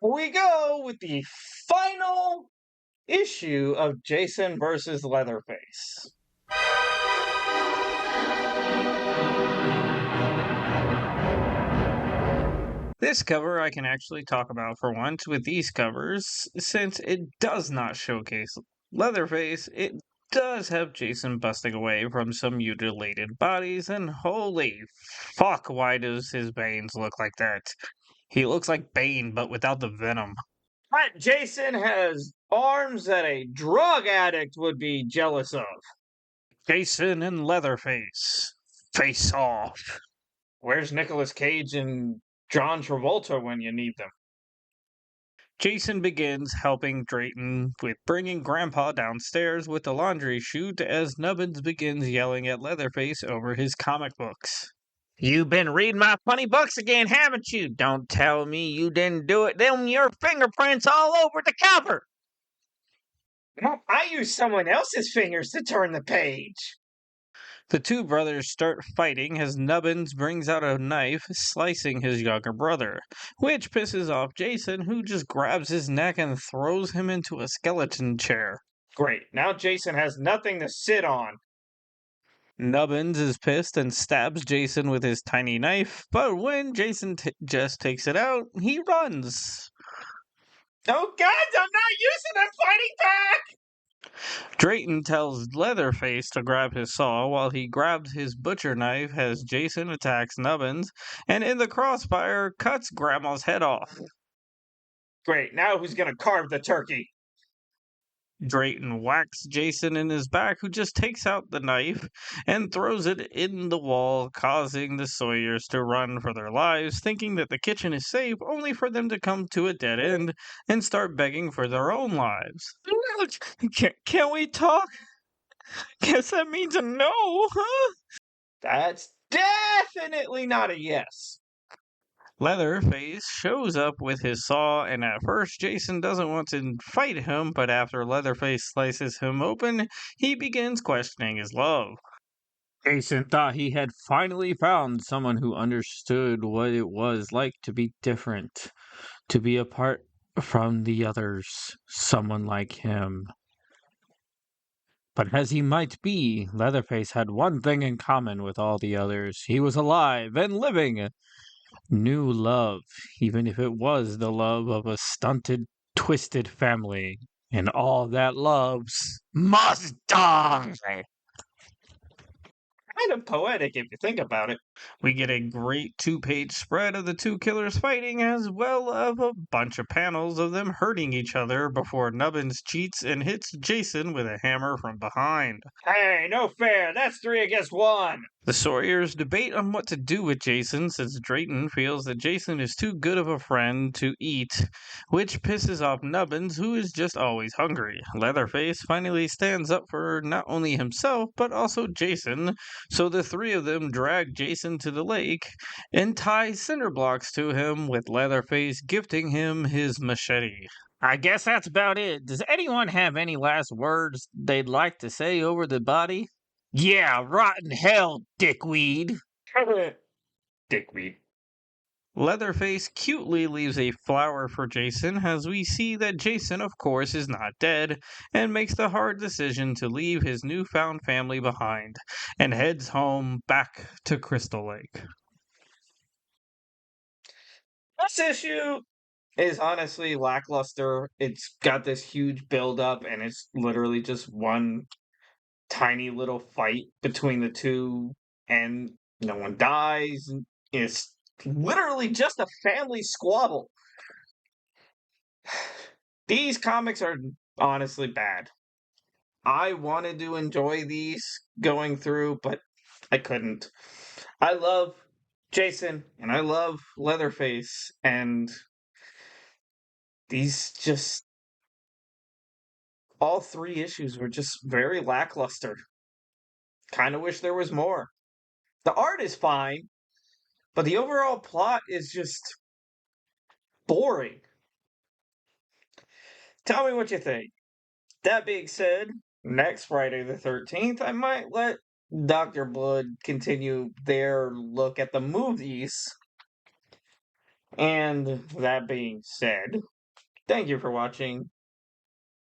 we go with the final issue of Jason versus Leatherface. This cover I can actually talk about for once with these covers, since it does not showcase Leatherface. It does have Jason busting away from some mutilated bodies, and holy fuck, why does his veins look like that? He looks like Bane, but without the venom. But Jason has arms that a drug addict would be jealous of. Jason and Leatherface face off. Where's Nicolas Cage and John Travolta when you need them? Jason begins helping Drayton with bringing Grandpa downstairs with the laundry chute as Nubbins begins yelling at Leatherface over his comic books. "You've been reading my funny books again, haven't you? Don't tell me you didn't do it. Them your fingerprints all over the cover." "No, I used someone else's fingers to turn the page." The two brothers start fighting as Nubbins brings out a knife, slicing his younger brother, which pisses off Jason, who just grabs his neck and throws him into a skeleton chair. Great, now Jason has nothing to sit on. Nubbins is pissed and stabs Jason with his tiny knife, but when Jason just takes it out, he runs. "Oh God, I'm not using it, I'm fighting back!" Drayton tells Leatherface to grab his saw while he grabs his butcher knife as Jason attacks Nubbins, and in the crossfire, cuts Grandma's head off. Great, now who's gonna carve the turkey? Drayton whacks Jason in his back, who just takes out the knife and throws it in the wall, causing the Sawyers to run for their lives, thinking that the kitchen is safe, only for them to come to a dead end and start begging for their own lives. Can we talk? Guess that means a no, huh? That's definitely not a yes. Leatherface shows up with his saw, and at first Jason doesn't want to fight him, but after Leatherface slices him open, he begins questioning his love. Jason thought he had finally found someone who understood what it was like to be different, to be apart from the others, someone like him. But as he might be, Leatherface had one thing in common with all the others. He was alive and living. New love, even if it was the love of a stunted, twisted family. And all that loves must die. Kind of poetic if you think about it. We get a great two-page spread of the two killers fighting, as well as a bunch of panels of them hurting each other before Nubbins cheats and hits Jason with a hammer from behind. Hey, no fair! That's 3 against 1! The Sawyers debate on what to do with Jason, since Drayton feels that Jason is too good of a friend to eat, which pisses off Nubbins, who is just always hungry. Leatherface finally stands up for not only himself, but also Jason, so the three of them drag Jason to the lake and tie cinder blocks to him, with Leatherface gifting him his machete. I guess that's about it. Does anyone have any last words they'd like to say over the body? Yeah, rotten hell, dickweed. Dickweed. Leatherface cutely leaves a flower for Jason, as we see that Jason, of course, is not dead, and makes the hard decision to leave his newfound family behind, and heads home back to Crystal Lake. This issue is honestly lackluster. It's got this huge build-up, and it's literally just one tiny little fight between the two, and no one dies. It's literally just a family squabble. These comics are honestly bad. I wanted to enjoy these going through, but I couldn't. I love Jason and I love Leatherface, and these just all 3 issues were just very lackluster. Kind of wish there was more. The art is fine, but the overall plot is just boring. Tell me what you think. That being said, next Friday the 13th, I might let Dr. Blood continue their look at the movies. And that being said, thank you for watching,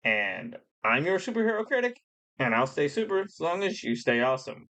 and I'm your superhero critic, and I'll stay super as long as you stay awesome.